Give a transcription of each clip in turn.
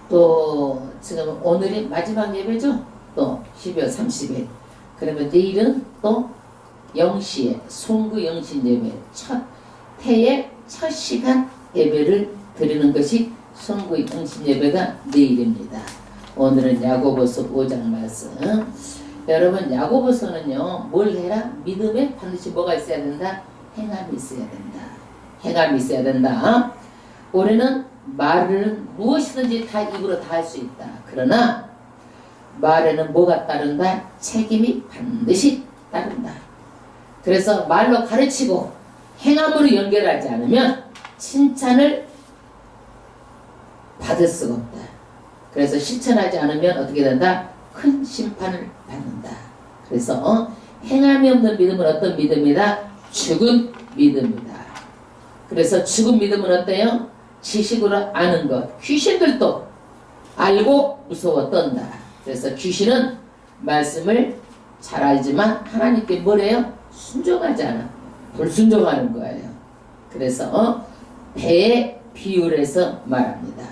또 지금 오늘이 마지막 예배죠. 또 12월 30일. 그러면 내일은 또 0시에 송구 영신 예배 태의 첫 시간 예배를 드리는 것이 송구 영신 예배가 내일입니다. 오늘은 야고보서 5장 말씀. 여러분 야고보서는요 뭘 해라? 믿음에 반드시 뭐가 있어야 된다? 행함이 있어야 된다. 행함이 있어야 된다. 우리는 말을 무엇이든지 다 입으로 다 할 수 있다. 그러나 말에는 뭐가 따른다? 책임이 반드시 따른다. 그래서 말로 가르치고 행함으로 연결하지 않으면 칭찬을 받을 수가 없다. 그래서 실천하지 않으면 어떻게 된다? 큰 심판을 받는다. 그래서 행함이 없는 믿음은 어떤 믿음이다? 죽은 믿음이다. 그래서 죽은 믿음은 어때요? 지식으로 아는 것. 귀신들도 알고 무서워 떤다. 그래서 귀신은 말씀을 잘 알지만 하나님께 뭐래요? 순종하지 않아. 불순종하는 거예요. 그래서 배의 비율에서 말합니다.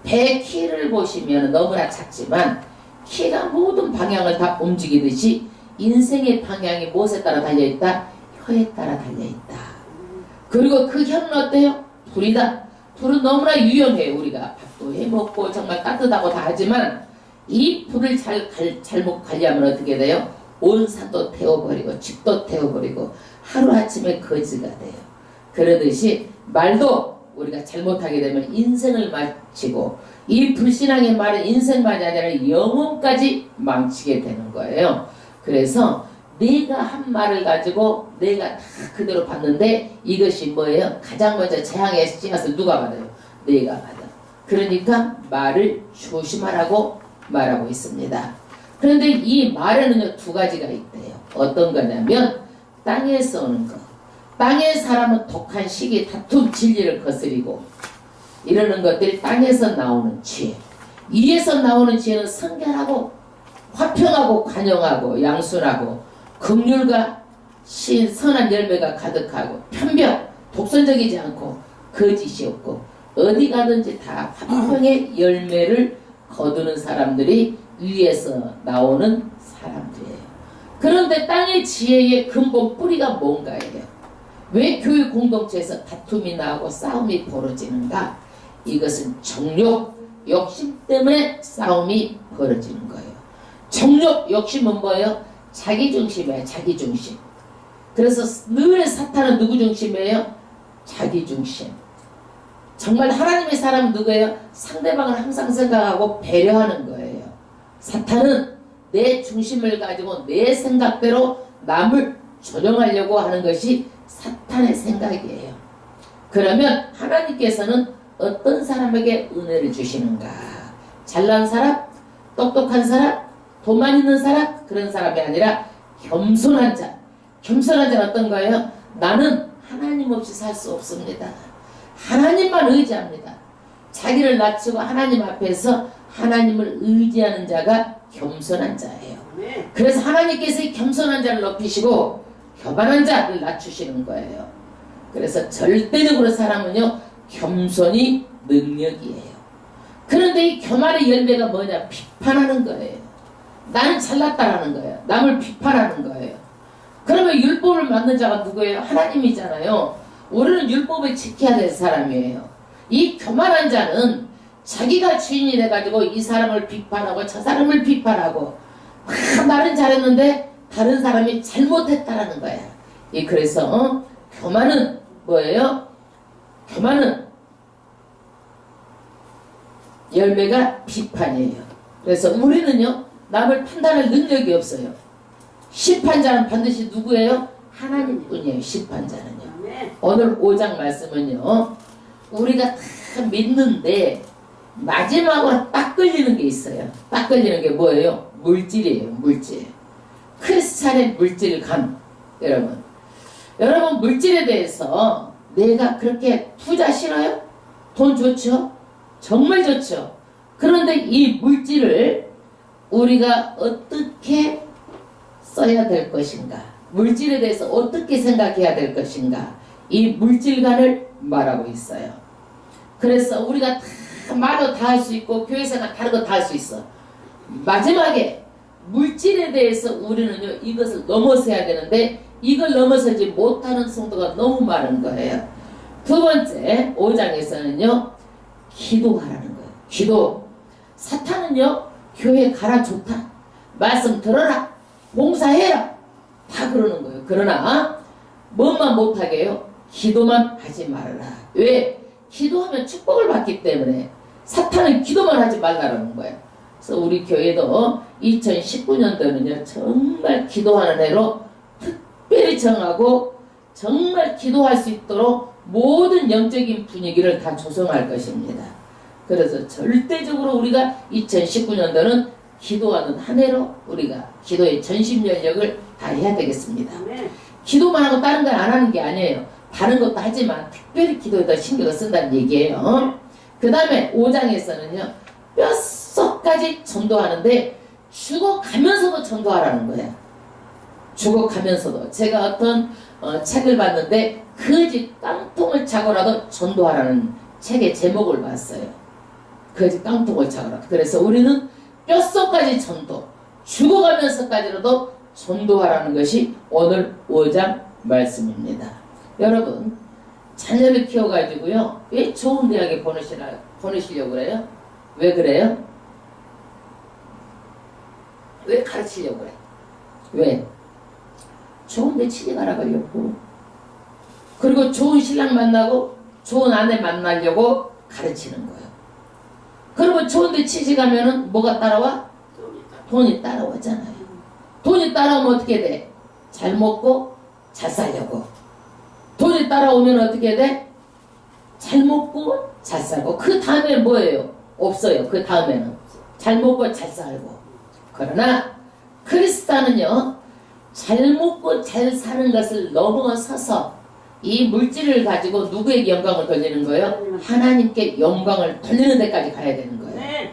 배의 키를 보시면 너무나 작지만 키가 모든 방향을 다 움직이듯이 인생의 방향이 무엇에 따라 달려있다? 혀에 따라 달려있다. 그리고 그 혀는 어때요? 불이다. 불은 너무나 유용해요. 우리가 밥도 해먹고 정말 따뜻하고 다 하지만 이 불을 잘못 관리하면 어떻게 돼요? 온 산도 태워버리고 집도 태워버리고 하루아침에 거지가 돼요. 그러듯이 말도 우리가 잘못하게 되면 인생을 마치고 이 불신앙의 말은 인생만이 아니라 영혼까지 망치게 되는 거예요. 그래서 내가 한 말을 가지고 내가 다 그대로 봤는데 이것이 뭐예요? 가장 먼저 재앙의 씨앗을 누가 받아요? 내가 받아. 그러니까 말을 조심하라고 말하고 있습니다. 그런데 이 말에는요 두 가지가 있대요. 어떤 거냐면 땅에서 오는 거. 땅의 사람은 독한 시기, 다툼, 진리를 거스리고 이러는 것들이 땅에서 나오는 지혜. 이에서 나오는 지혜는 성결하고 화평하고 관용하고 양순하고 긍휼과 선한 열매가 가득하고 편벽, 독선적이지 않고 거짓이 없고 어디 가든지 다 화평의 열매를 거두는 사람들이 위에서 나오는 사람들이에요. 그런데 땅의 지혜의 근본 뿌리가 뭔가예요? 왜 교육 공동체에서 다툼이 나고 싸움이 벌어지는가? 이것은 정욕, 욕심 때문에 싸움이 벌어지는 거예요. 정욕, 욕심은 뭐예요? 자기중심이에요. 자기중심. 그래서 늘 사탄은 누구 중심이에요? 자기중심. 정말 하나님의 사람은 누구예요? 상대방을 항상 생각하고 배려하는 거예요. 사탄은 내 중심을 가지고 내 생각대로 남을 조정하려고 하는 것이 사탄의 생각이에요. 그러면 하나님께서는 어떤 사람에게 은혜를 주시는가? 잘난 사람? 똑똑한 사람? 돈 많이 있는 사람? 그런 사람이 아니라 겸손한 자. 겸손한 자는 어떤 거예요? 나는 하나님 없이 살 수 없습니다. 하나님만 의지합니다. 자기를 낮추고 하나님 앞에서 하나님을 의지하는 자가 겸손한 자예요. 그래서 하나님께서 이 겸손한 자를 높이시고 교만한 자를 낮추시는 거예요. 그래서 절대적으로 사람은요 겸손이 능력이에요. 그런데 이 교만의 열매가 뭐냐? 비판하는 거예요. 나는 잘났다라는 거예요. 남을 비판하는 거예요. 그러면 율법을 만든 자가 누구예요? 하나님이잖아요. 우리는 율법을 지켜야 될 사람이에요. 이 교만한 자는 자기가 주인이 돼가지고 이 사람을 비판하고 저 사람을 비판하고 나는 잘했는데 다른 사람이 잘못했다라는 거야. 그래서 교만은 뭐예요? 교만은 열매가 비판이에요. 그래서 우리는요 남을 판단할 능력이 없어요. 심판자는 반드시 누구예요? 하나님뿐이에요. 심판자는요. 오늘 5장 말씀은요 우리가 다 믿는데 마지막으로 딱 걸리는 게 있어요. 딱 걸리는 게 뭐예요? 물질이에요. 물질. 크리스찬의 물질감. 여러분 물질에 대해서 내가 그렇게 투자 싫어요? 돈 좋죠? 정말 좋죠. 그런데 이 물질을 우리가 어떻게 써야 될 것인가? 물질에 대해서 어떻게 생각해야 될 것인가? 이 물질관을 말하고 있어요. 그래서 우리가 다 마도 다 할 수 있고 교회 생활 다른 거 다 할 수 있어. 마지막에 물질에 대해서 우리는요 이것을 넘어서야 되는데 이걸 넘어서지 못하는 성도가 너무 많은 거예요. 두 번째 5장에서는요 기도하라는 거예요. 기도. 사탄은요 교회 가라 좋다, 말씀 들어라, 봉사해라 다 그러는 거예요. 그러나 뭐만 못하게 해요? 기도만 하지 말라. 왜? 기도하면 축복을 받기 때문에. 사탄은 기도만 하지 말라는 거예요. 그래서 우리 교회도 2019년도는요 정말 기도하는 해로 특별히 정하고 정말 기도할 수 있도록 모든 영적인 분위기를 다 조성할 것입니다. 그래서 절대적으로 우리가 2019년도는 기도하는 한 해로 우리가 기도의 전심연력을 다 해야 되겠습니다. 기도만 하고 다른 걸 안 하는 게 아니에요. 다른 것도 하지만 특별히 기도에다 신경을 쓴다는 얘기예요. 그 다음에 5장에서는요 뼛속까지 전도하는데 죽어가면서도 전도하라는 거예요. 죽어가면서도. 제가 어떤 책을 봤는데 거지 깡통을 차고라도 전도하라는 책의 제목을 봤어요. 거지 깡통을 차고라도. 그래서 우리는 뼛속까지 전도, 죽어가면서까지라도 전도하라는 것이 오늘 5장 말씀입니다. 여러분 자녀를 키워가지고요 왜 좋은 대학에 보내시려고 그래요? 왜 그래요? 왜 가르치려고 그래? 왜? 좋은 데 취직하라 가려고. 그리고 좋은 신랑 만나고 좋은 아내 만나려고 가르치는 거예요. 그러면 좋은 데 취직하면은 뭐가 따라와? 돈이 따라오잖아요. 돈이 따라오면 어떻게 돼? 잘 먹고 잘 살려고. 돈이 따라오면 어떻게 돼? 잘 먹고 잘 살고. 그 다음에 뭐예요? 없어요. 그 다음에는 잘 먹고 잘 살고. 그러나 크리스찬은요 잘 먹고 잘 사는 것을 넘어서서 이 물질을 가지고 누구에게 영광을 돌리는 거예요? 하나님께 영광을 돌리는 데까지 가야 되는 거예요.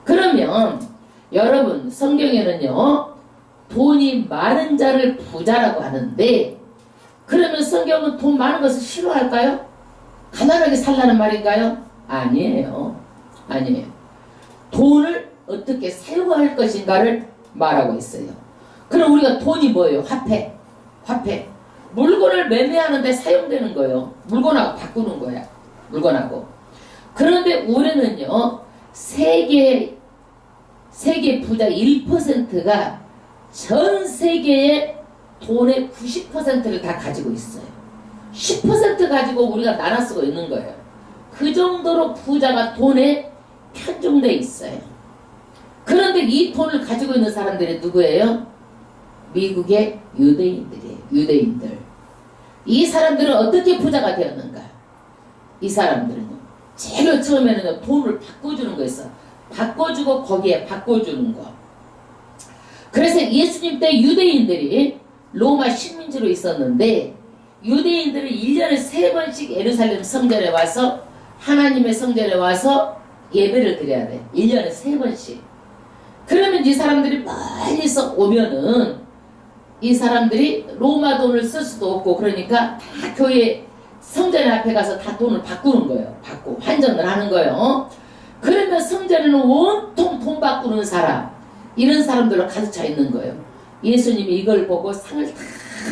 그러면 여러분 성경에는요 돈이 많은 자를 부자라고 하는데 그러면 성경은 돈 많은 것을 싫어할까요? 가난하게 살라는 말인가요? 아니에요. 아니에요. 돈을 어떻게 사용할 것인가를 말하고 있어요. 그럼 우리가 돈이 뭐예요? 화폐. 화폐. 물건을 매매하는데 사용되는 거예요. 물건하고 바꾸는 거야. 물건하고. 그런데 우리는요 세계 부자 1%가 전 세계의 돈의 90%를 다 가지고 있어요. 10% 가지고 우리가 나눠 쓰고 있는 거예요. 그 정도로 부자가 돈에 편중돼 있어요. 그런데 이 돈을 가지고 있는 사람들이 누구예요? 미국의 유대인들이에요. 유대인들. 이 사람들은 어떻게 부자가 되었는가? 이 사람들은요 제일 처음에는 돈을 바꿔주는 거였어. 바꿔주고 거기에 바꿔주는 거. 그래서 예수님 때 유대인들이 로마 식민지로 있었는데 유대인들은 1년에 3번씩 예루살렘 성전에 와서 하나님의 성전에 와서 예배를 드려야 돼. 1년에 3번씩. 그러면 이 사람들이 멀리서 오면은 이 사람들이 로마 돈을 쓸 수도 없고 그러니까 다 교회 성전 앞에 가서 다 돈을 바꾸는 거예요. 바꾸고 환전을 하는 거예요. 그러면 성전에는 온통 돈 바꾸는 사람 이런 사람들로 가득 차 있는 거예요. 예수님이 이걸 보고 상을 다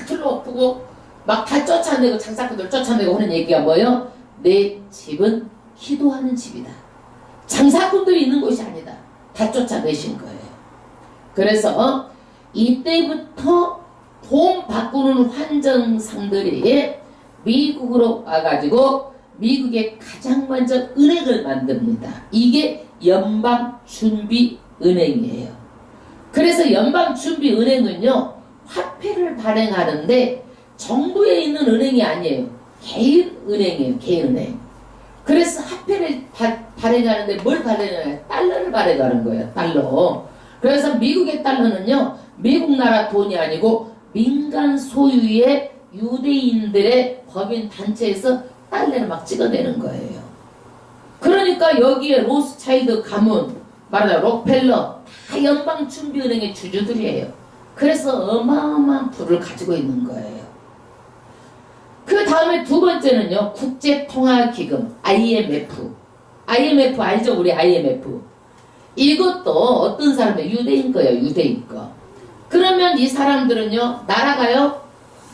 둘러엎고 막 다 쫓아내고 장사꾼들 쫓아내고 하는 얘기가 뭐예요? 내 집은 기도하는 집이다. 장사꾼들이 있는 곳이 아니다. 다 쫓아내신 거예요. 그래서 이때부터 돈 바꾸는 환전상들이 미국으로 와가지고 미국에 가장 먼저 은행을 만듭니다. 이게 연방준비은행이에요. 그래서 연방준비은행은요 화폐를 발행하는데 정부에 있는 은행이 아니에요. 개인은행이에요. 개인은행. 그래서 화폐를 발행하는데 뭘 발행해요? 달러를 발행하는 거예요. 달러. 그래서 미국의 달러는요 미국 나라 돈이 아니고 민간 소유의 유대인들의 법인 단체에서 달러를 막 찍어내는 거예요. 그러니까 여기에 로스차일드 가문, 말하자면 록펠러 다 연방준비은행의 주주들이에요. 그래서 어마어마한 부를 가지고 있는 거예요. 그 다음에 두 번째는요 국제통화기금 IMF. IMF 알죠? 우리 IMF. 이것도 어떤 사람들 유대인 거예요. 유대인 거. 그러면 이 사람들은요. 나라가요.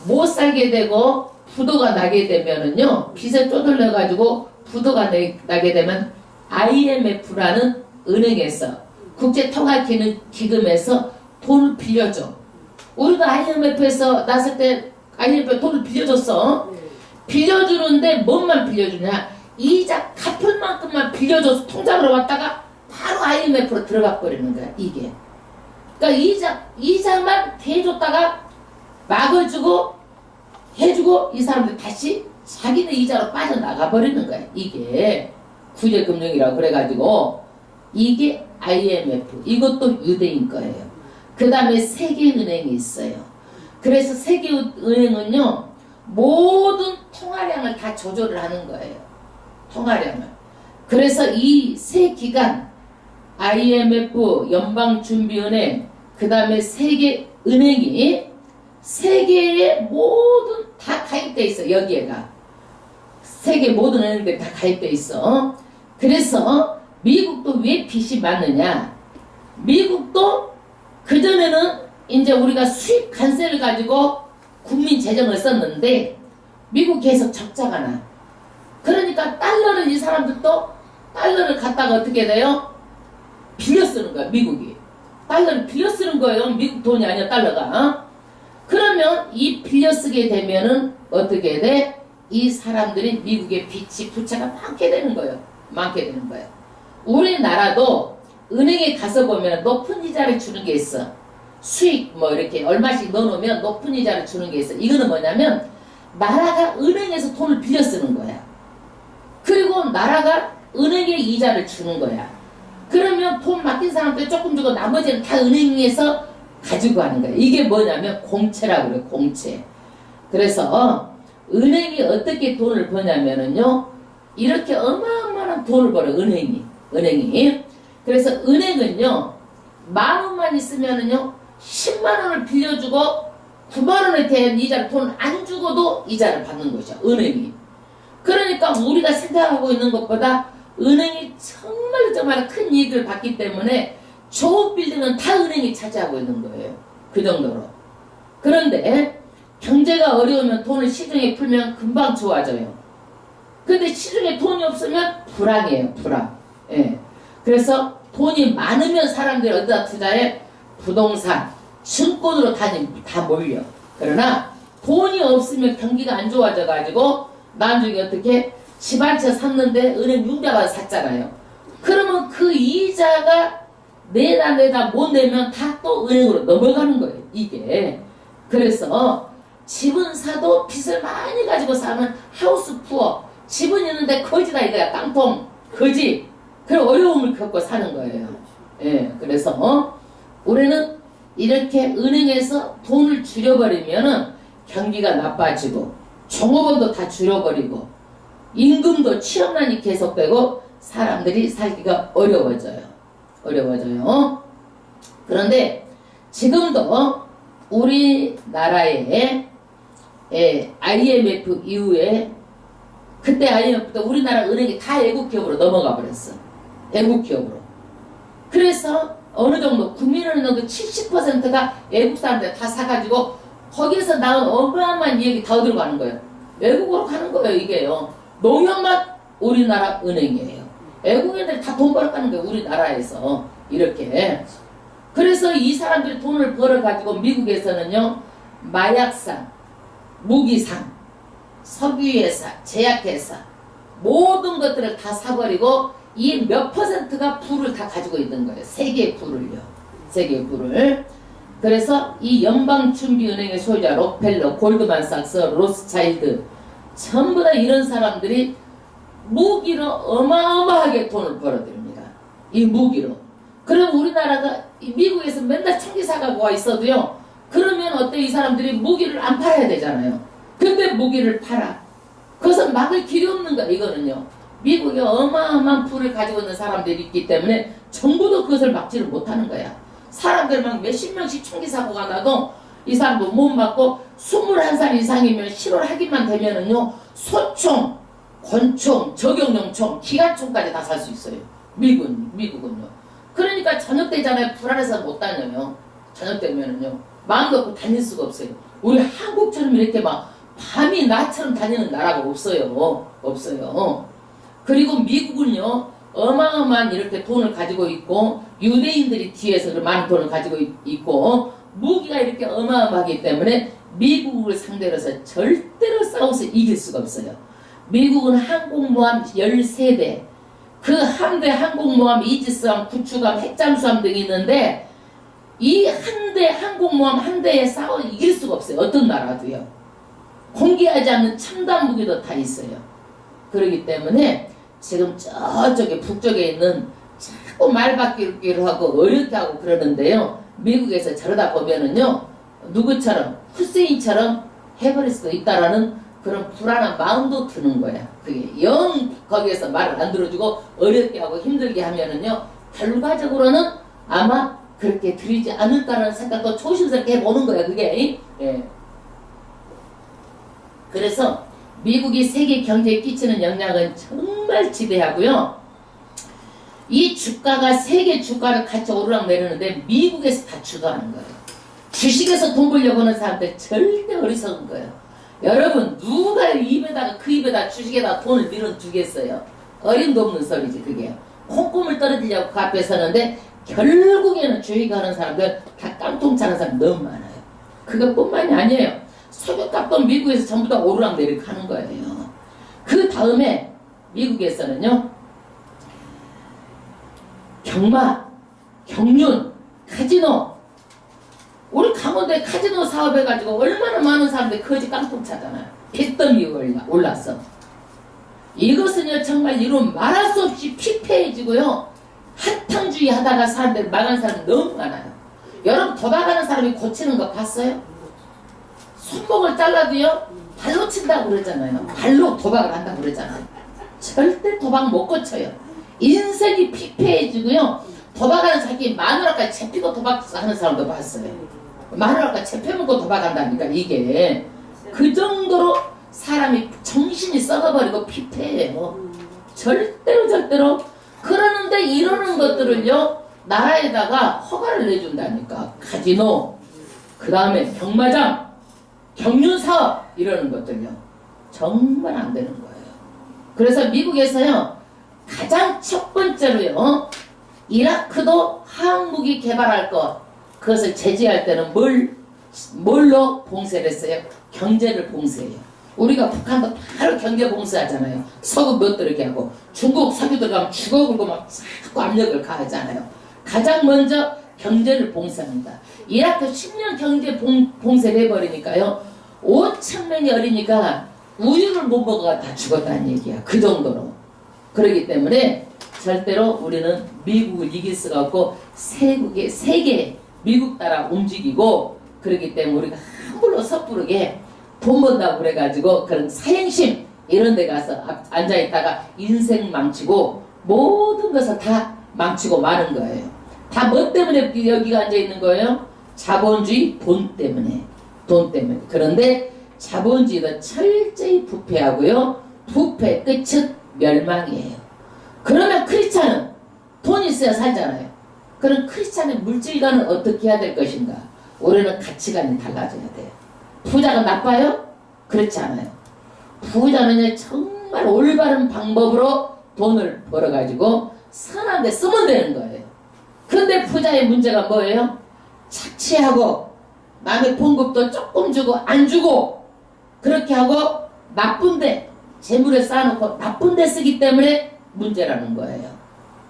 못 살게 되고 부도가 나게 되면은요. 빚에 쪼들려 가지고 부도가 나게 되면 IMF라는 은행에서 국제통화기금에서 돈을 빌려줘. 우리가 IMF에서 났을 때 IMF 돈을 빌려줬어. 빌려주는데 뭔만 빌려주냐? 이자 갚을 만큼만 빌려줘서 통장으로 왔다가 바로 IMF로 들어가 버리는 거야. 이게. 그러니까 이자만 대줬다가 막아주고 해주고 이 사람들 다시 자기네 이자로 빠져나가 버리는 거야. 이게 구제금융이라고 그래가지고 이게 IMF. 이것도 유대인 거예요. 그 다음에 세계은행이 있어요. 그래서 세계은행은요 모든 통화량을 다 조절을 하는 거예요. 통화량을. 그래서 이 세 기관 IMF, 연방준비은행, 그 다음에 세계은행이 세계의 모든 다 가입돼 있어. 여기에가 세계 모든 은행들 다 가입돼 있어. 그래서 미국도 왜 빚이 많느냐? 미국도 그전에는 이제 우리가 수입 관세를 가지고 국민 재정을 썼는데 미국 계속 적자가 나. 그러니까 달러를 이 사람들도 달러를 갖다가 어떻게 돼요? 빌려 쓰는 거야. 미국이. 달러를 빌려 쓰는 거예요. 미국 돈이 아니야. 달러가. 그러면 이 빌려 쓰게 되면은 어떻게 돼? 이 사람들이 미국의 빚이 부채가 많게 되는 거예요. 많게 되는 거예요. 우리나라도 은행에 가서 보면 높은 이자를 주는 게 있어. 수익 뭐 이렇게 얼마씩 넣어놓으면 높은 이자를 주는 게 있어. 이거는 뭐냐면 나라가 은행에서 돈을 빌려 쓰는 거야. 그리고 나라가 은행에 이자를 주는 거야. 그러면 돈 맡긴 사람들 조금 주고 나머지는 다 은행에서 가지고 가는 거야. 이게 뭐냐면 공채라고 그래요. 공채. 그래서 은행이 어떻게 돈을 버냐면은요. 이렇게 어마어마한 돈을 벌어요. 은행이. 그래서 은행은요. 10,000원만 있으면은요. 10만원을 빌려주고 9만원에 대한 이자를 돈을 안 주고도 이자를 받는 것이야. 은행이. 그러니까 우리가 생각하고 있는 것보다 은행이 정말 큰 이익을 받기 때문에 좋은 빌딩은 다 은행이 차지하고 있는 거예요. 그 정도로. 그런데 경제가 어려우면 돈을 시중에 풀면 금방 좋아져요. 근데 시중에 돈이 없으면 불황이에요. 불황. 예. 그래서 돈이 많으면 사람들이 어디다 투자해? 부동산, 증권으로 다 몰려. 그러나 돈이 없으면 경기가 안 좋아져가지고 나중에 어떻게 집 한 채 샀는데 은행 융자가 샀잖아요. 그러면 그 이자가 내다 못 내면 다 또 은행으로 넘어가는 거예요. 이게. 그래서 집은 사도 빚을 많이 가지고 사면 하우스 푸어. 집은 있는데 거지다 이거야. 깡통. 거지. 그런 어려움을 겪고 사는 거예요. 예. 그래서 우리는 이렇게 은행에서 돈을 줄여버리면은 경기가 나빠지고 종업원도 다 줄여버리고 임금도 취업난이 계속되고 사람들이 살기가 어려워져요. 그런데 지금도 우리나라에 IMF 이후에 그때 IMF 때 우리나라 은행이 다 애국기업으로 넘어가 버렸어. 애국기업으로. 그래서 어느 정도 국민은행도 70%가 외국 사람들 다 사가지고 거기에서 나온 어마어마한 이익이 다 어디로 가는 거예요? 외국으로 가는 거예요. 이게요. 농협만 우리나라 은행이에요. 외국인들이 다 돈 벌어가는 거예요. 우리나라에서. 이렇게. 그래서 이 사람들이 돈을 벌어가지고 미국에서는요. 마약상, 무기상, 석유회사, 제약회사 모든 것들을 다 사버리고 이 몇 퍼센트가 부를 다 가지고 있는 거예요. 세계의 부를요. 세계의 부를. 그래서 이 연방준비은행의 소유자 록펠러, 골드만삭스, 로스차일드 전부 다 이런 사람들이 무기로 어마어마하게 돈을 벌어들입니다. 이 무기로. 그럼 우리나라가 미국에서 맨날 총기 사가고 와 있어도요. 그러면 어때? 이 사람들이 무기를 안 팔아야 되잖아요. 근데 무기를 팔아. 그것은 막을 길이 없는 거야. 이거는요. 미국에 어마어마한 부를 가지고 있는 사람들이 있기 때문에 정부도 그것을 막지를 못하는 거야. 사람들 막 몇십 명씩 총기 사고가 나도 이 사람도 못 맞고 21살 이상이면 실효하기만 되면은요. 소총 권총, 적용용 총, 기관총까지 다 살 수 있어요. 미국은요. 그러니까 저녁 때잖아요. 불안해서 못 다녀요. 저녁 때면은요. 마음도 없고 다닐 수가 없어요. 우리 한국처럼 이렇게 막 밤이 낮처럼 다니는 나라가 없어요. 없어요. 그리고 미국은요. 어마어마한 이렇게 돈을 가지고 있고 유대인들이 뒤에서 많은 돈을 가지고 있고 무기가 이렇게 어마어마하기 때문에 미국을 상대로 해서 절대로 싸워서 이길 수가 없어요. 미국은 항공모함 13대, 그 함대 항공모함, 이지스함, 구축함, 핵잠수함 등이 있는데 이 한 대 항공모함 한 대에 싸워 이길 수가 없어요. 어떤 나라도요. 공개하지 않는 첨단 무기도 다 있어요. 그렇기 때문에 지금 저쪽에 북쪽에 있는 자꾸 말바뀌기로 하고 어렵게 하고 그러는데요. 미국에서 저러다 보면은요. 누구처럼 후세인처럼 해버릴 수도 있다라는 그런 불안한 마음도 드는 거야. 그게 영 거기에서 말을 안 들어주고 어렵게 하고 힘들게 하면은요. 결과적으로는 아마 그렇게 들이지 않을까라는 생각도 조심스럽게 해보는 거야. 그게. 예. 그래서 미국이 세계 경제에 끼치는 영향은 정말 지대하고요. 이 주가가 세계 주가를 같이 오르락내리는데 미국에서 다 주도하는 거예요. 주식에서 돈 벌려고 하는 사람들 절대 어리석은 거예요. 여러분 누가 입에다가 그 입에다 주식에다 돈을 밀어주겠어요. 어림도 없는 소리지 그게. 콩고물 떨어지려고 그 앞에 서는데 결국에는 주식하는 사람들 다 깡통 차는 사람 너무 많아요. 그것뿐만이 아니에요. 석유값도 미국에서 전부 다 오르락내리락 하는 거예요. 그 다음에 미국에서는요. 경마, 경륜, 카지노. 우리 강원도에 카지노 사업해가지고 얼마나 많은 사람들이 거지 깡통 차잖아요. 뱃더미 올랐어. 이것은요 정말 이루 말할 수 없이 피폐해지고요. 한탕주의 하다가 사람들 망한 사람이 너무 많아요. 여러분 도박하는 사람이 고치는 거 봤어요? 손목을 잘라도요 발로 친다고 그러잖아요. 발로 도박을 한다고 그러잖아요. 절대 도박 못 고쳐요. 인생이 피폐해지고요. 도박하는 자기 마누라까지 잡히고 도박하는 사람도 봤어요. 마누라까지 잡혀먹고 도박한다니까 이게 그 정도로 사람이 정신이 썩어버리고 피폐해요. 절대로 그러는데 이러는 것들을요 나라에다가 허가를 내준다니까. 카지노, 그 다음에 경마장, 경륜사업 이러는 것들요 정말 안 되는 거예요. 그래서 미국에서요 가장 첫 번째로요 이라크도 화학무기 개발할 것 그것을 제재할 때는 뭘로 봉쇄를 했어요? 경제를 봉쇄해요. 우리가 북한도 바로 경제 봉쇄하잖아요. 서구 몇 들게 하고 중국 석유 들어가면 죽어글고 막 자꾸 압력을 가하잖아요. 가장 먼저 경제를 봉쇄합니다. 이라크 10년 경제 봉쇄를 해버리니까요 5,000명이 어리니까 우유를 못 먹어가 다 죽었다는 얘기야. 그 정도로. 그렇기 때문에 절대로 우리는 미국을 이길 수가 없고 세계 미국 따라 움직이고 그렇기 때문에 우리가 함부로 섣부르게 돈 번다고 그래가지고 그런 사행심 이런 데 가서 앉아있다가 인생 망치고 모든 것을 다 망치고 마는 거예요. 다 뭐 때문에 여기가 앉아있는 거예요? 자본주의 돈 때문에. 그런데 자본주의도 철저히 부패하고요. 부패 끝은 멸망이에요. 그러면 크리스찬은 돈 있어야 살잖아요. 그럼 크리스찬의 물질과는 어떻게 해야 될 것인가? 우리는 가치관이 달라져야 돼요. 부자가 나빠요? 그렇지 않아요. 부자는요 정말 올바른 방법으로 돈을 벌어가지고 선한 데 쓰면 되는 거예요. 그런데 부자의 문제가 뭐예요? 착취하고 남의 봉급도 조금 주고 안 주고 그렇게 하고 나쁜데 재물에 쌓아놓고 나쁜데 쓰기 때문에 문제라는 거예요.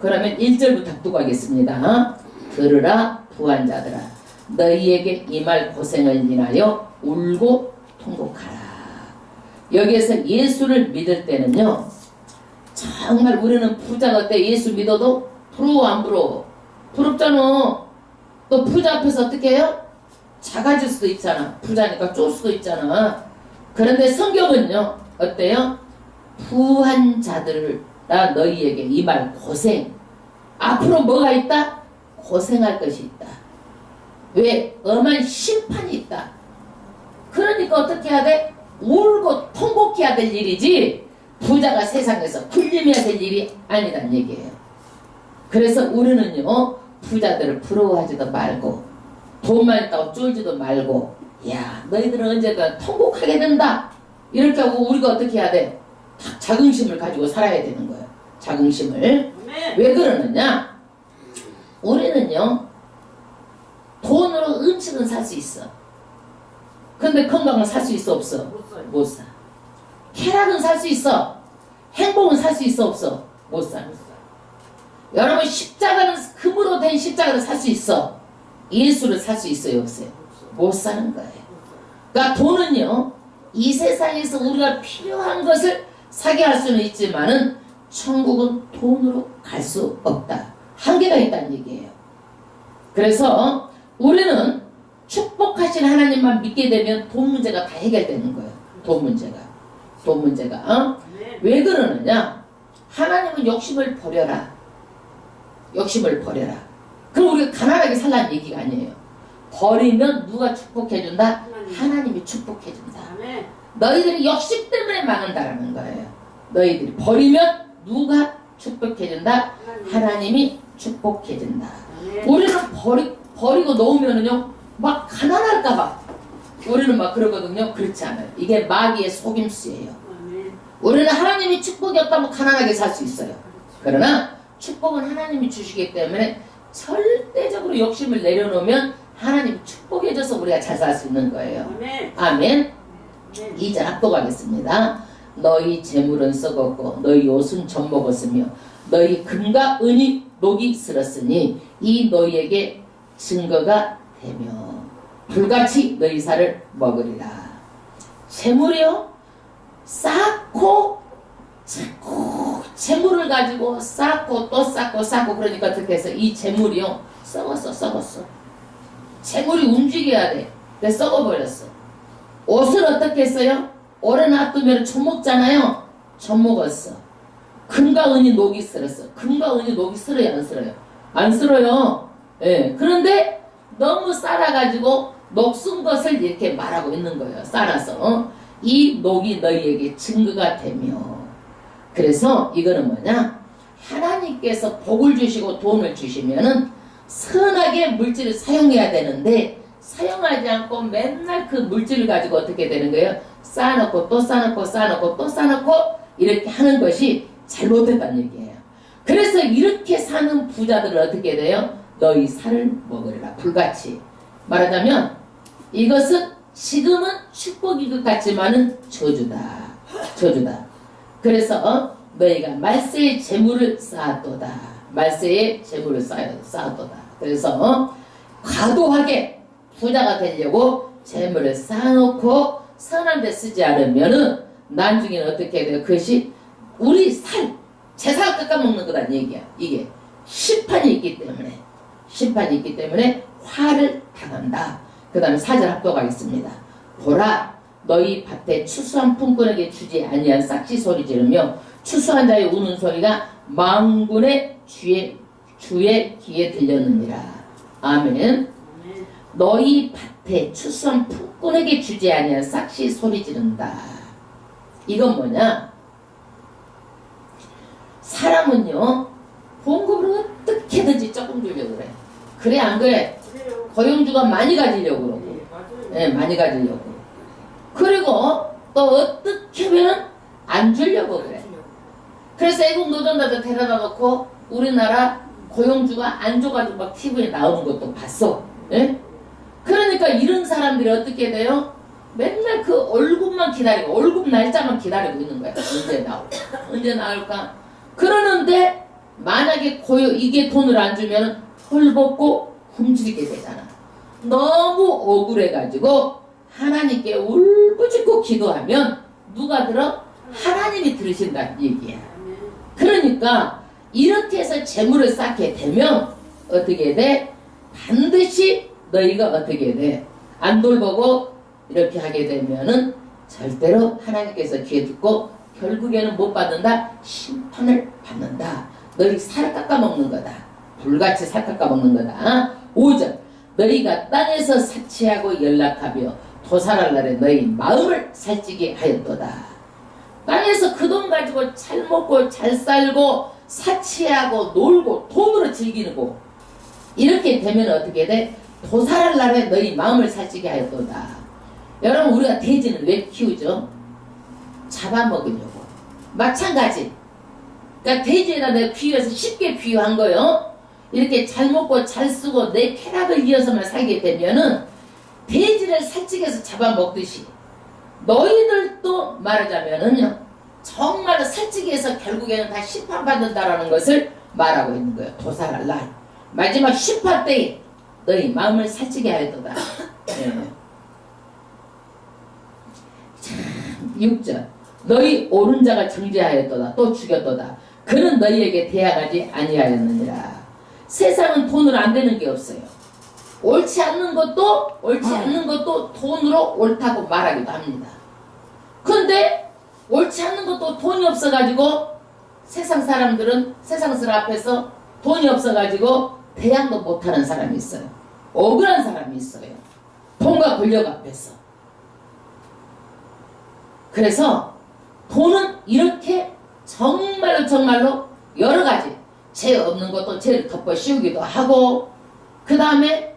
그러면 1절부터 두고 하겠습니다. 들으라 부한자들아 너희에게 이 말 고생을 인하여 울고 통곡하라. 여기에서 예수를 믿을 때는요 정말 우리는 부자가 때 예수 믿어도 부러워 안 부러워? 부럽잖아. 또 부자 앞에서 어떻게 해요? 작아질 수도 있잖아. 부자니까 쫄 수도 있잖아. 그런데 성경은요 어때요? 부한 자들아 너희에게 이 말 고생. 앞으로 뭐가 있다? 고생할 것이 있다. 왜? 엄한 심판이 있다. 그러니까 어떻게 해야 돼? 울고 통곡해야 될 일이지 부자가 세상에서 굴림해야 될 일이 아니란 얘기예요. 그래서 우리는요, 부자들을 부러워하지도 말고 돈만 있다고 쫄지도 말고, 야, 너희들은 언젠가 통곡하게 된다 이렇게 하고 우리가 어떻게 해야 돼? 자긍심을 가지고 살아야 되는 거예요. 자긍심을. 왜 그러느냐? 우리는요, 돈으로 음식은 살 수 있어. 근데 건강은 살 수 있어 없어? 못 사. 쾌락은 살 수 있어. 행복은 살 수 있어 없어? 못 사. 여러분, 십자가는, 금으로 된 십자가를 살 수 있어. 예수를 살 수 있어요 없어요? 못 사는 거예요. 그러니까 돈은요, 이 세상에서 우리가 필요한 것을 사게 할 수는 있지만은 천국은 돈으로 갈 수 없다. 한계가 있다는 얘기예요. 그래서 우리는 축복하신 하나님만 믿게 되면 돈 문제가 다 해결되는 거예요. 돈 문제가. 왜 그러느냐? 하나님은 욕심을 버려라. 욕심을 버려라. 그럼 우리가 가난하게 살라는 얘기가 아니에요. 버리면 누가 축복해준다? 하나님이 축복해준다. 너희들이 욕심 때문에 망한다라는 거예요. 너희들이 버리면 누가 축복해준다? 하나님이 축복해준다. 우리는 버리고 놓으면은요, 막 가난할까봐 우리는 막 그러거든요. 그렇지 않아요. 이게 마귀의 속임수예요. 우리는 하나님이 축복이 없다면 가난하게 살 수 있어요. 그러나 축복은 하나님이 주시기 때문에 절대적으로 욕심을 내려놓으면 하나님이 축복해줘서 우리가 잘 살 수 있는 거예요. 아멘. 2절 합독하겠습니다. 너희 재물은 썩었고 너희 옷은 젖먹었으며 너희 금과 은이 녹이 슬었으니 이 너희에게 증거가 되며 불같이 너희 살을 먹으리라. 재물이요, 쌓고 자꾸 재물을 가지고 쌓고 또 쌓고 그러니까 어떻게 해서 이 재물이요, 썩었어. 재물이 움직여야 돼. 근데 썩어버렸어. 옷을 어떻게 했어요? 오래 놔두면 젖먹잖아요. 젖먹었어. 금과 은이 녹이 슬었어. 금과 은이 녹이 슬어요, 안 슬어요? 안 슬어요. 예. 그런데 너무 쌓아가지고 녹슨 것을 이렇게 말하고 있는 거예요. 쌓아서. 이 녹이 너희에게 증거가 되며. 그래서 이거는 뭐냐? 하나님께서 복을 주시고 돈을 주시면은 선하게 물질을 사용해야 되는데 사용하지 않고 맨날 그 물질을 가지고 어떻게 되는 거예요? 쌓아놓고 또 쌓아놓고 쌓아놓고 또 쌓아놓고 이렇게 하는 것이 잘못됐다는 얘기예요. 그래서 이렇게 사는 부자들은 어떻게 돼요? 너희 살을 먹으리라. 불같이 말하자면 이것은 지금은 축복인 것 같지만은 저주다. 그래서 너희가 말세의 재물을 쌓았도다. 말세의 재물을 쌓았도다. 그래서 과도하게 부자가 되려고 재물을 쌓아놓고 선한 데 쓰지 않으면은 나중에는 어떻게 돼요? 그것이 우리 재산을 깎아먹는 거란 얘기야. 이게 심판이 있기 때문에 화를 당한다. 그 다음에 4절 합독하겠습니다. 보라, 너희 밭에 추수한 품꾼에게 주지 아니한 싹지 소리 지르며 추수한 자의 우는 소리가 만군의 주의 귀에 들렸느니라. 아멘. 너희 밭에 추수한 품꾼에게 주지 아니한 싹시 소리 지른다. 이건 뭐냐? 사람은요, 봉급을 어떻게든지 조금 주려고 그래. 그래 안 그래? 고용주가 많이 가지려고 그러고, 많이 가지려고. 그리고 또 어떻게 하면 안 주려고 그래. 그래서 애국 노동자들 데려다 놓고 우리나라 고용주가 안 줘가지고 막 TV에 나오는 것도 봤어. 예? 그러니까 이런 사람들이 어떻게 돼요? 맨날 그 월급만 기다리고 월급 날짜만 기다리고 있는 거야. 언제 나올까? 그러는데 만약에 이게 돈을 안 주면 헐벗고 굶주리게 되잖아. 너무 억울해가지고 하나님께 울부짖고 기도하면 누가 들어? 하나님이 들으신다는 얘기야. 그러니까 이렇게 해서 재물을 쌓게 되면 어떻게 돼? 반드시 너희가 어떻게 돼? 안 돌보고 이렇게 하게 되면은 절대로 하나님께서 귀에 듣고 결국에는 못 받는다. 심판을 받는다. 너희 살 깎아먹는 거다. 불같이 살 깎아먹는 거다. 5절 너희가 땅에서 사치하고 연락하며 도살할 날에 너희 마음을 살찌게 하였도다. 땅에서 그 돈 가지고 잘 먹고 잘 살고 사치하고 놀고 돈으로 즐기고 이렇게 되면 어떻게 돼? 도살할 날에 너희 마음을 살찌게 하였도다. 여러분 우리가 돼지는 왜 키우죠? 잡아먹으려고. 마찬가지. 그러니까 돼지에다 내가 비유해서 쉽게 비유한 거예요. 이렇게 잘 먹고 잘 쓰고 내 쾌락을 이어서만 살게 되면은 돼지를 살찌게 해서 잡아먹듯이 너희들도 말하자면은요 정말로 살찌게 해서 결국에는 다 심판받는다라는 것을 말하고 있는 거예요. 도살할 날 마지막 심판 때에 너희 마음을 살찌게 하였도다. 네. 참 6절 너희 오른 자가 정죄하였도다. 또 죽였도다. 그는 너희에게 대항하지 아니하였느니라. 세상은 돈으로 안 되는 게 없어요. 옳지 않는 것도 돈으로 옳다고 말하기도 합니다. 그런데 옳지 않는 것도 돈이 없어가지고 세상 사람들은 세상들 앞에서 돈이 없어가지고 대항도 못하는 사람이 있어요. 억울한 사람이 있어요. 돈과 권력 앞에서. 그래서 돈은 이렇게 정말로 여러 가지 죄 없는 것도 죄를 덮어 씌우기도 하고 그 다음에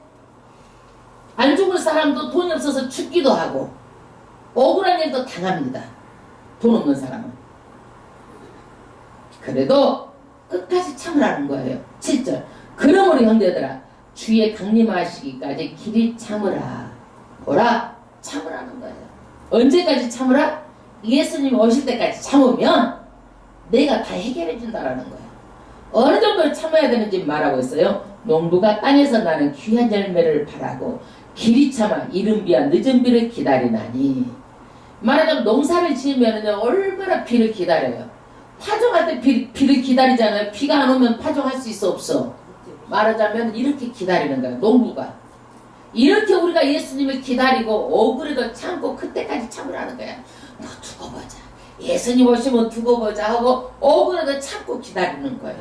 안 죽을 사람도 돈이 없어서 죽기도 하고 억울한 일도 당합니다. 돈 없는 사람은. 그래도 끝까지 참으라는 거예요. 7절 그러므로 형제들아 주의 강림하시기까지 길이 참으라. 보라 참으라는 거예요. 언제까지 참으라? 예수님 오실 때까지 참으면 내가 다 해결해 준다라는 거예요. 어느 정도를 참아야 되는지 말하고 있어요. 농부가 땅에서 나는 귀한 열매를 바라고 길이 참아 이른 비와 늦은 비를 기다리나니. 말하자면 농사를 지으면 얼마나 비를 기다려요. 파종할 때 비를 기다리잖아요. 비가 안 오면 파종할 수 있어 없어? 말하자면 이렇게 기다리는 거예요. 농부가. 이렇게 우리가 예수님을 기다리고 억울해도 참고 그때까지 참으라는 거야. 너 두고 보자. 예수님 오시면 두고 보자 하고 억울해도 참고 기다리는 거예요.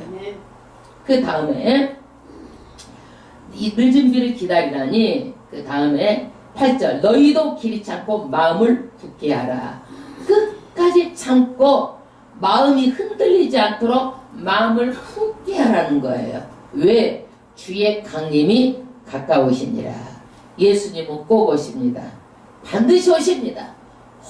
그 다음에 이 늦은 비를 기다리라니. 그 다음에 8절 너희도 길이 참고 마음을 굳게 하라. 끝까지 참고 마음이 흔들리지 않도록 마음을 굳게 하라는 거예요. 왜? 주의 강림이 가까우시니라. 예수님은 꼭 오십니다. 반드시 오십니다.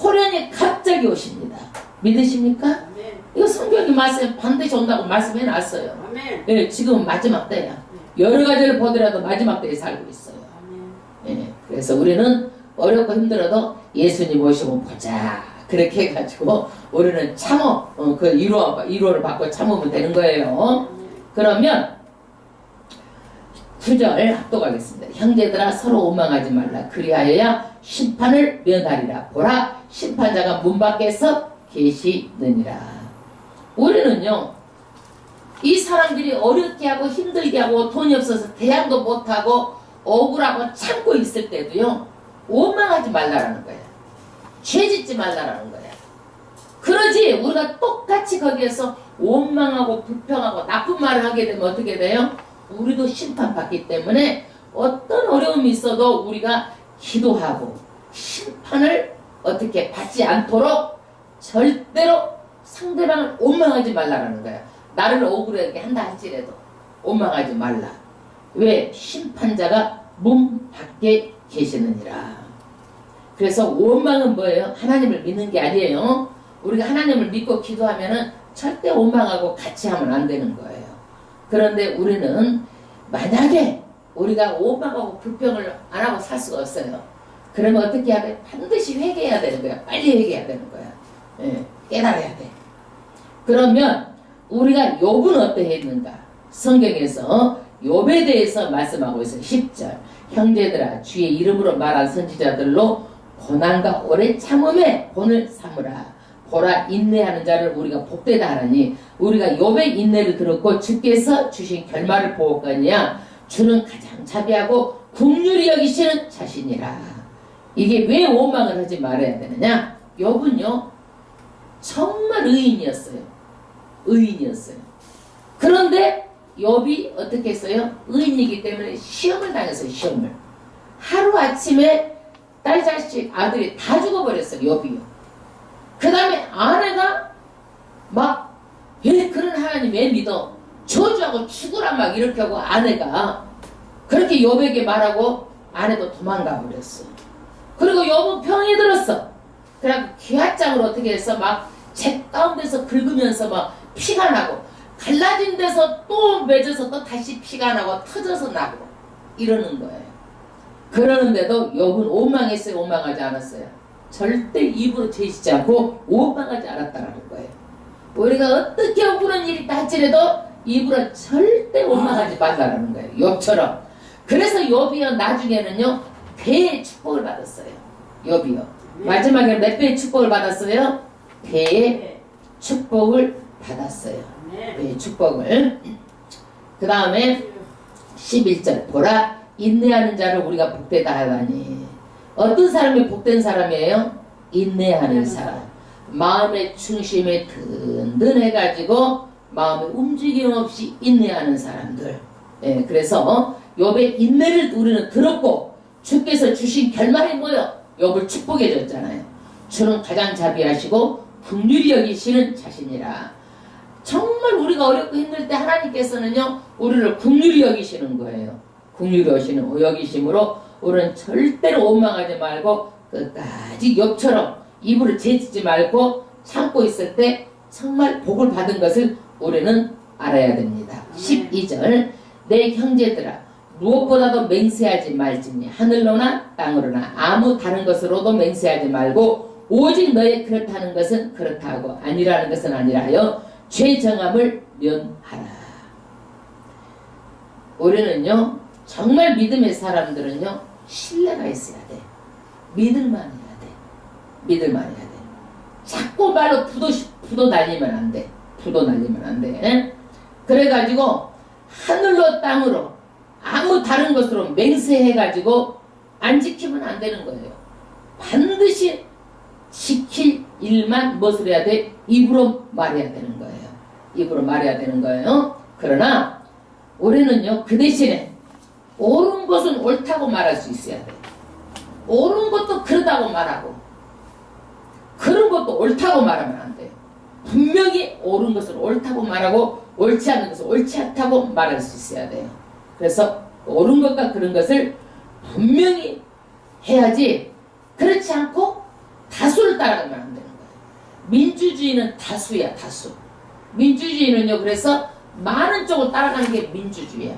호련히 갑자기 오십니다. 믿으십니까? 아멘. 이거 성경이 말씀 반드시 온다고 말씀해 놨어요. 아멘. 예, 지금은 마지막 때야. 여러 가지를 보더라도 마지막 때에 살고 있어요. 아멘. 예, 그래서 우리는 어렵고 힘들어도 예수님 오시면 보자. 그렇게 해가지고 우리는 참어. 그 위로를 받고 참으면 되는 거예요. 그러면 9절 합독하겠습니다. 형제들아 서로 원망하지 말라. 그리하여야 심판을 면하리라. 보라 심판자가 문 밖에서 계시느니라. 우리는요 이 사람들이 어렵게 하고 힘들게 하고 돈이 없어서 대항도 못하고 억울하고 참고 있을 때도요 원망하지 말라라는 거야. 죄짓지 말라라는 거야. 그러지 우리가 똑같이 거기에서 원망하고 불평하고 나쁜 말을 하게 되면 어떻게 돼요? 우리도 심판받기 때문에 어떤 어려움이 있어도 우리가 기도하고 심판을 어떻게 받지 않도록 절대로 상대방을 원망하지 말라라는 거야. 나를 억울하게 한다 할지라도 원망하지 말라. 왜? 심판자가 문 밖에 계시느니라. 그래서 원망은 뭐예요? 하나님을 믿는 게 아니에요. 우리가 하나님을 믿고 기도하면은 절대 원망하고 같이 하면 안 되는 거예요. 그런데 우리는 만약에 우리가 원망하고 불평을 안 하고 살 수가 없어요. 그러면 어떻게 해야 돼? 반드시 회개해야 되는 거야. 빨리 회개해야 되는 거야. 예, 깨달아야 돼. 그러면 우리가 욥은 어떻게 했는가? 성경에서 욥에 대해서 말씀하고 있어요. 10절 형제들아 주의 이름으로 말한 선지자들로 고난과 오래 참음에 본을 삼으라. 보라 인내하는 자를 우리가 복되다 하라니. 우리가 욥의 인내를 들었고 주께서 주신 결말을 보았거니와 주는 가장 자비하고 긍휼히 여기시는 자신이라. 이게 왜 원망을 하지 말아야 되느냐? 욥은요 정말 의인이었어요. 의인이었어요. 그런데 욥이 어떻게 했어요? 의인이기 때문에 시험을 당했어요. 시험을. 하루아침에 딸 자식 아들이 다 죽어버렸어요. 욥이요. 그 다음에 아내가 막 왜 그런 하나님 왜 믿어? 저주하고 죽으라 막 이렇게 하고 아내가 그렇게 욥에게 말하고 아내도 도망가 버렸어. 그리고 욥은 병이 들었어. 그래갖고 기와장으로 어떻게 해서 막 재 가운데서 긁으면서 막 피가 나고 갈라진 데서 또 맺어서 또 다시 피가 나고 터져서 나고 이러는 거예요. 그러는데도 욥은 원망했어요? 원망하지 않았어요? 절대 입으로 죄짓지 않고 원망하지 않았다는 거예요. 우리가 어떻게 억울한 일이 있다 할지라도 입으로 절대 원망하지 말라는 거예요. 욥처럼. 그래서 욥이요 나중에는요 배의 축복을 받았어요. 욥이요. 마지막에 몇 배의 축복을 받았어요? 배의 축복을 받았어요. 배의 축복을. 그 다음에 11절 보라 인내하는 자를 우리가 복되다 하다니. 어떤 사람이 복된 사람이에요? 인내하는 사람. 마음의 중심에 든든해가지고 마음의 움직임 없이 인내하는 사람들. 예, 그래서 욥의 인내를 우리는 들었고 주께서 주신 결말이 뭐요? 욥을 축복해 줬잖아요. 주는 가장 자비하시고 긍휼히 여기시는 자신이라. 정말 우리가 어렵고 힘들 때 하나님께서는요 우리를 긍휼히 여기시는 거예요. 긍휼히 여기심으로 우리는 절대로 원망하지 말고 끝까지 욥처럼 입으로 죄짓지 말고 참고 있을 때 정말 복을 받은 것을 우리는 알아야 됩니다. 12절 내 형제들아 무엇보다도 맹세하지 말지니 하늘로나 땅으로나 아무 다른 것으로도 맹세하지 말고 오직 너의 그렇다는 것은 그렇다고 아니라는 것은 아니라 하여 죄 정함을 면하라. 우리는요 정말 믿음의 사람들은요 신뢰가 있어야 돼. 믿을만 해야 돼. 믿을만 해야 돼. 자꾸 말로 부도 날리면 안 돼. 부도 날리면 안 돼. 그래가지고 하늘로 땅으로 아무 다른 것으로 맹세해가지고 안 지키면 안 되는 거예요. 반드시 지킬 일만 무엇을 해야 돼? 입으로 말해야 되는 거예요. 입으로 말해야 되는 거예요. 그러나 우리는요 그 대신에 옳은 것은 옳다고 말할 수 있어야 돼. 옳은 것도 그러다고 말하고 그런 것도 옳다고 말하면 안 돼요. 분명히 옳은 것을 옳다고 말하고 옳지 않은 것을 옳지 않다고 말할 수 있어야 돼요. 그래서 옳은 것과 그런 것을 분명히 해야지 그렇지 않고 다수를 따라가면 안 되는 거예요. 민주주의는 다수야 다수. 민주주의는요 그래서 많은 쪽을 따라가는 게 민주주의야.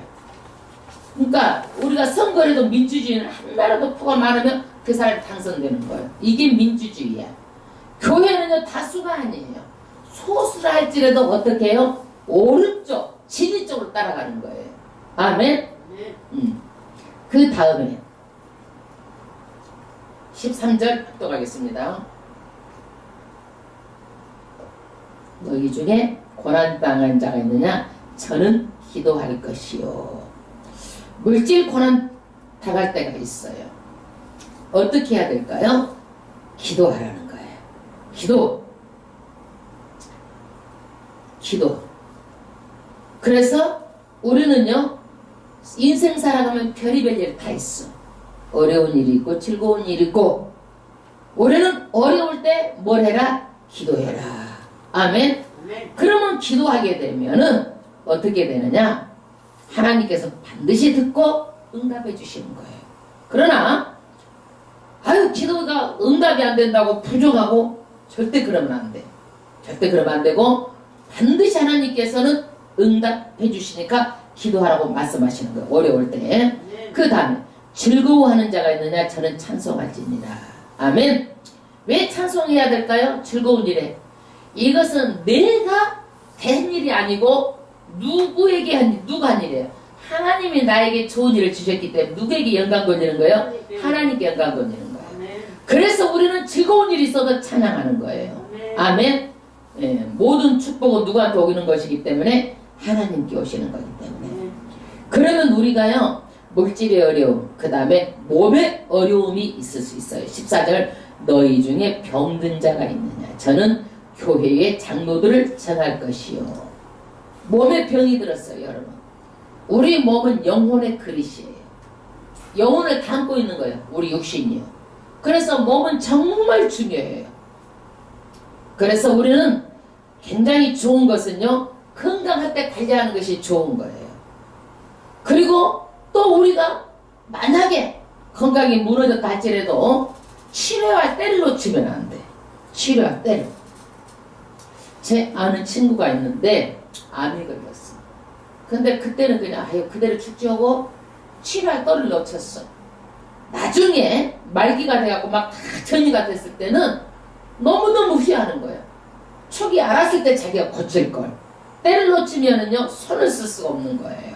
그러니까 우리가 선거를 해도 민주주의는 하나라도 표가 많으면 그 사람이 당선되는 거예요. 이게 민주주의야. 교회는요 다수가 아니에요. 소수라 할지라도 어떻게 해요? 오른쪽 진리 쪽으로 따라가는 거예요. 아멘. 그 다음에 13절 또 가겠습니다. 너희 중에 고난당한 자가 있느냐? 저는 기도할 것이요. 물질 고난 당할 때가 있어요. 어떻게 해야 될까요? 기도하라는 거예요. 기도. 그래서 우리는요 인생 살아가면 별의별 일 다 있어. 어려운 일이 있고 즐거운 일이 있고 우리는 어려울 때 뭘 해라? 기도해라. 아멘. 그러면 기도하게 되면은 어떻게 되느냐? 하나님께서 반드시 듣고 응답해 주시는 거예요. 그러나 아유 기도가 응답이 안 된다고 부족하고 절대 그러면 안 돼. 절대 그러면 안 되고 반드시 하나님께서는 응답해 주시니까 기도하라고 말씀하시는 거예요. 어려울 때. 그 다음에 즐거워하는 자가 있느냐? 저는 찬송할지니라. 아멘. 왜 찬송해야 될까요? 즐거운 일에. 이것은 내가 된 일이 아니고 누가 한 일이에요? 하나님이 나에게 좋은 일을 주셨기 때문에 누구에게 영광 돌리는 거예요? 하나님께 영광 돌리는 거예요. 그래서 우리는 즐거운 일이 있어도 찬양하는 거예요. 아멘. 예, 모든 축복은 누구한테 오기는 것이기 때문에 하나님께 오시는 거기 때문에. 그러면 우리가요 물질의 어려움, 그 다음에 몸의 어려움이 있을 수 있어요. 14절 너희 중에 병든 자가 있느냐? 저는 교회의 장로들을 정할 것이요. 몸에 병이 들었어요. 여러분. 우리 몸은 영혼의 그릇이에요. 영혼을 담고 있는 거예요. 우리 육신이요. 그래서 몸은 정말 중요해요. 그래서 우리는 굉장히 좋은 것은요, 건강할 때 관리하는 것이 좋은 거예요. 그리고 또 우리가 만약에 건강이 무너졌다 할지라도 치료할 때를 놓치면 안 돼. 치료할 때를. 제 아는 친구가 있는데 암이 걸렸어. 근데 그때는 그냥 아유 그대로 축제하고 치료할 때를 놓쳤어. 나중에 말기가 돼갖고 막 다 전이가 됐을 때는 너무너무 후회하는 거예요. 초기 알았을 때 자기가 고칠걸. 때를 놓치면은요 손을 쓸 수가 없는 거예요.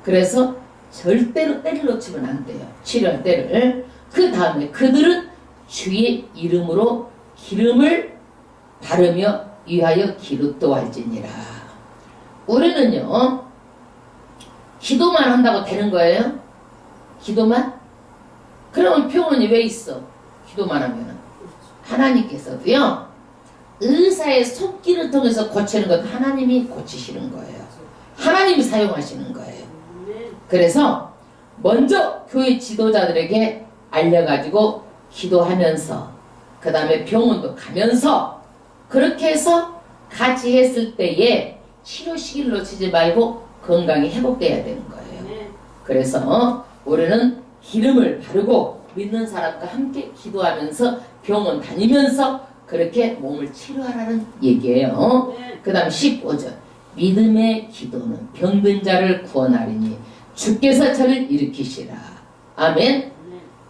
그래서 절대로 때를 놓치면 안 돼요. 치료할 때를. 그 다음에 그들은 주의 이름으로 기름을 바르며 위하여 기름도 할지니라. 우리는요 기도만 한다고 되는 거예요? 기도만? 그러면 병원이 왜 있어? 기도만 하면은. 하나님께서도요 의사의 손길을 통해서 고치는 것 하나님이 고치시는 거예요. 하나님이 사용하시는 거예요. 그래서 먼저 교회 지도자들에게 알려가지고 기도하면서 그 다음에 병원도 가면서 그렇게 해서 같이 했을 때에 치료 시기를 놓치지 말고 건강이 회복돼야 되는 거예요. 그래서 우리는 기름을 바르고 믿는 사람과 함께 기도하면서 병원 다니면서 그렇게 몸을 치료하라는 얘기예요. 그 다음 15절 믿음의 기도는 병든 자를 구원하리니 주께서 저를 일으키시라. 아멘.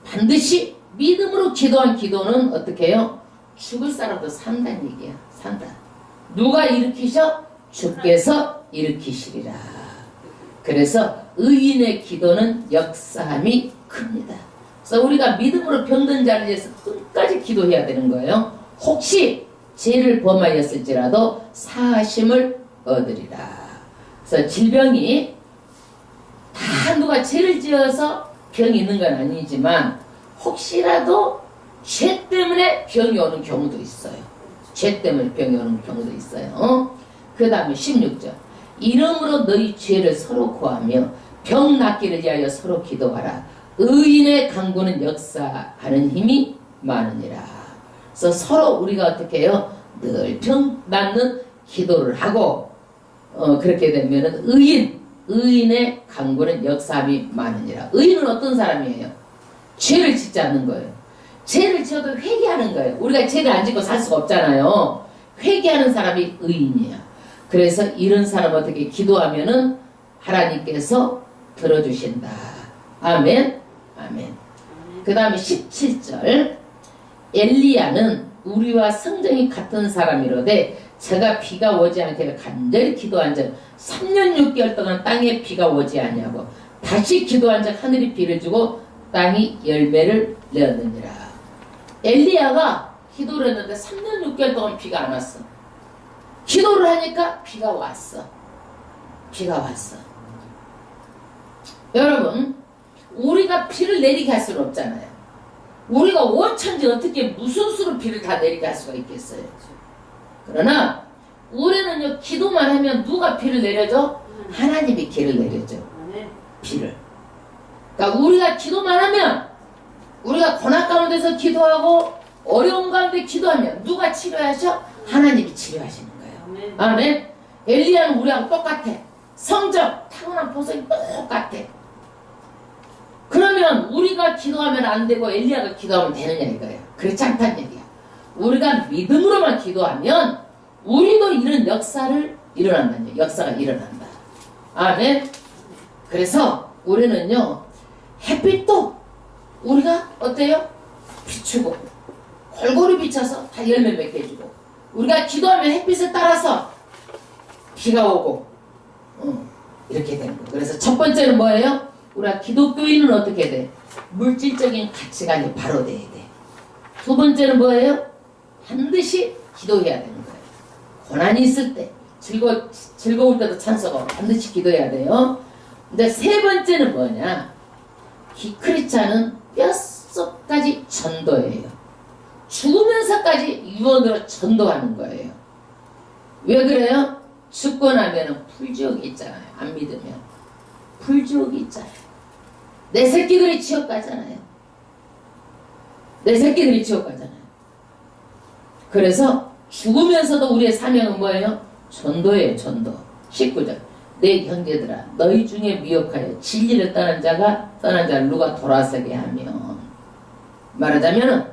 반드시 믿음으로 기도한 기도는 어떻게 해요? 죽을 사람도 산다는 얘기야. 산다. 누가 일으키셔? 주께서 일으키시리라. 그래서 의인의 기도는 역사함이 큽니다. 그래서 우리가 믿음으로 병든 자를 위해서 끝까지 기도해야 되는 거예요. 혹시 죄를 범하였을지라도 사하심을 얻으리라. 그래서 질병이 다 누가 죄를 지어서 병이 있는 건 아니지만 혹시라도 죄 때문에 병이 오는 경우도 있어요. 죄 때문에 병이 오는 경우도 있어요. 그 다음에 16절 이름으로 너희 죄를 서로 구하며 병 낫기를 위하여 서로 기도하라. 의인의 간구는 역사하는 힘이 많으니라. 그래서 서로 우리가 어떻게 해요? 늘 병 낫는 기도를 하고 그렇게 되면은 의인의 간구는 역사함이 많으니라. 의인은 어떤 사람이에요? 죄를 짓지 않는 거예요. 죄를 지어도 회개하는 거예요. 우리가 죄를 안 짓고 살 수가 없잖아요. 회개하는 사람이 의인이야. 그래서 이런 사람 어떻게 기도하면은 하나님께서 들어주신다. 아멘. 아멘. 그 다음에 17절 엘리야는 우리와 성정이 같은 사람이로되 제가 비가 오지 않기를 간절히 기도한 적 3년 6개월 동안 땅에 비가 오지 아니하고 다시 기도한 적 하늘이 비를 주고 땅이 열매를 내었느니라. 엘리야가 기도를 했는데 3년 6개월 동안 비가 안 왔어. 기도를 하니까 비가 왔어. 비가 왔어. 여러분 우리가 비를 내리게 할 수는 없잖아요. 우리가 원천지 어떻게 무슨 수로 비를 다 내리게 할 수가 있겠어요. 그러나 우리는요 기도만 하면 누가 비를 내려줘? 하나님이 비를 내려줘. 비를. 그러니까 우리가 기도만 하면 우리가 고난 가운데서 기도하고 어려운 가운데 기도하면 누가 치료하셔? 하나님이 치료하시는 거예요. 아멘. 엘리야는 우리하고 똑같아. 성적 타고난 보석이 똑같아. 그러면 우리가 기도하면 안 되고 엘리야가 기도하면 되느냐 이거예요. 그렇지 않다는 얘기야. 우리가 믿음으로만 기도하면 우리도 이런 역사를 일어난다는 얘기야. 역사가 일어난다. 아멘. 그래서 우리는요 햇빛도 우리가 어때요? 비추고 골고루 비춰서 다 열매 맺게 해주고 우리가 기도하면 햇빛을 따라서 비가 오고 이렇게 되는 거예요. 그래서 첫 번째는 뭐예요? 우리가 기독교인은 어떻게 돼? 물질적인 가치관이 바로 돼야 돼. 두 번째는 뭐예요? 반드시 기도해야 되는 거예요. 고난이 있을 때 즐거울 때도 찬송하고 반드시 기도해야 돼요. 근데 세 번째는 뭐냐? 크리스찬은 뼛속까지 전도예요. 죽으면서까지 유언으로 전도하는 거예요. 왜 그래요? 죽고 나면은 불지옥이 있잖아요. 안 믿으면 불지옥이 있잖아요. 내 새끼들이 지옥 가잖아요. 내 새끼들이 지옥 가잖아요. 그래서 죽으면서도 우리의 사명은 뭐예요? 전도예요. 전도. 19절. 내 형제들아 너희 중에 미혹하여 진리를 떠난 자를 누가 돌아서게 하면, 말하자면은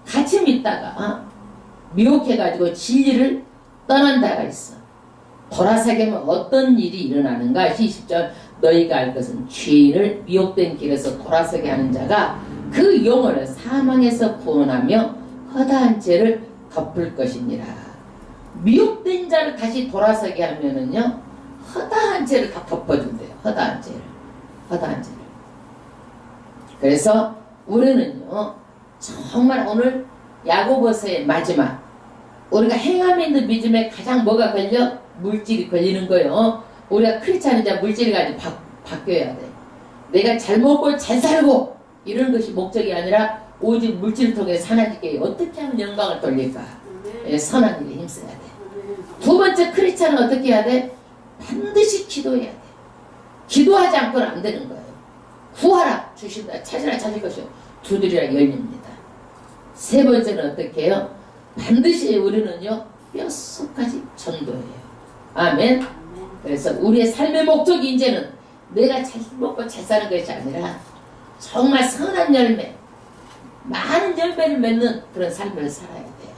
같이 믿다가 미혹해가지고 진리를 떠난 자가 있어. 돌아서게 하면 어떤 일이 일어나는가? 20절. 너희가 알 것은 죄인을 미혹된 길에서 돌아서게 하는 자가 그 영혼을 사망에서 구원하며 허다한 죄를 덮을 것이니라. 미혹된 자를 다시 돌아서게 하면은요, 허다한 죄를 다 덮어준대요. 허다한 죄를. 그래서 우리는요, 정말 오늘 야고보서의 마지막, 우리가 행함에 있는 믿음에 가장 뭐가 걸려? 물질이 걸리는 거예요. 우리가 크리스찬은 이제 물질이 가지고 바뀌어야 돼. 내가 잘 먹고 잘 살고 이런 것이 목적이 아니라 오직 물질을 통해 하나님께 어떻게 하면 영광을 돌릴까? 선한 일에 힘써야 돼. 두 번째, 크리스찬은 어떻게 해야 돼? 반드시 기도해야 돼. 기도하지 않고는 안 되는 거예요. 구하라 주신다. 찾으라 찾을 것이요 두드리라 열립니다. 세 번째는 어떻게 해요? 반드시 우리는요, 뼛속까지 전도해요. 아멘. 그래서 우리의 삶의 목적이 이제는 내가 잘 먹고 잘 사는 것이 아니라 정말 선한 열매, 많은 열매를 맺는 그런 삶을 살아야 돼요.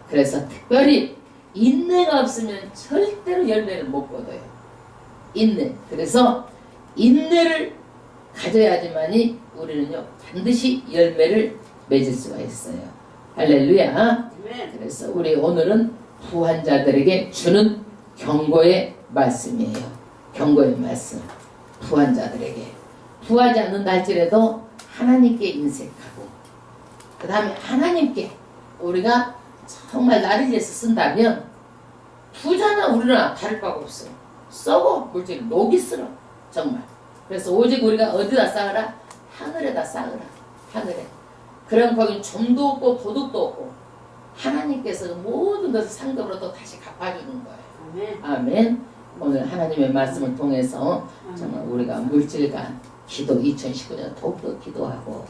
그래서 특별히 인내가 없으면 절대로 열매를 못 거둬요. 인내. 그래서 인내를 가져야지만이 우리는요, 반드시 열매를 맺을 수가 있어요. 할렐루야. 그래서 우리 오늘은 부한 자들에게 주는 경고의 말씀이에요. 경고의 말씀. 부한 자들에게. 부하지 않는다 할지라도 하나님께 인색하고, 그 다음에 하나님께 우리가 정말 나를 위해서 쓴다면, 부자나 우리나 다를 바가 없어. 썩어. 물질 녹이 쓸어. 정말. 그래서 오직 우리가 어디다 쌓으라? 하늘에다 쌓으라. 하늘에. 그럼 거긴 좀도 없고 도둑도 없고 하나님께서 모든 것을 상급으로 또 다시 갚아주는 거예요. 아멘. 오늘 하나님의 말씀을 통해서 정말 우리가 물질간 기도 2019년 더욱더 기도하고,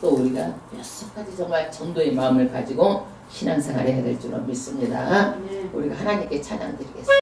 또 우리가 뼛속까지 정말 전도의 마음을 가지고 신앙생활을 해야 될 줄로 믿습니다. 우리가 하나님께 찬양 드리겠습니다.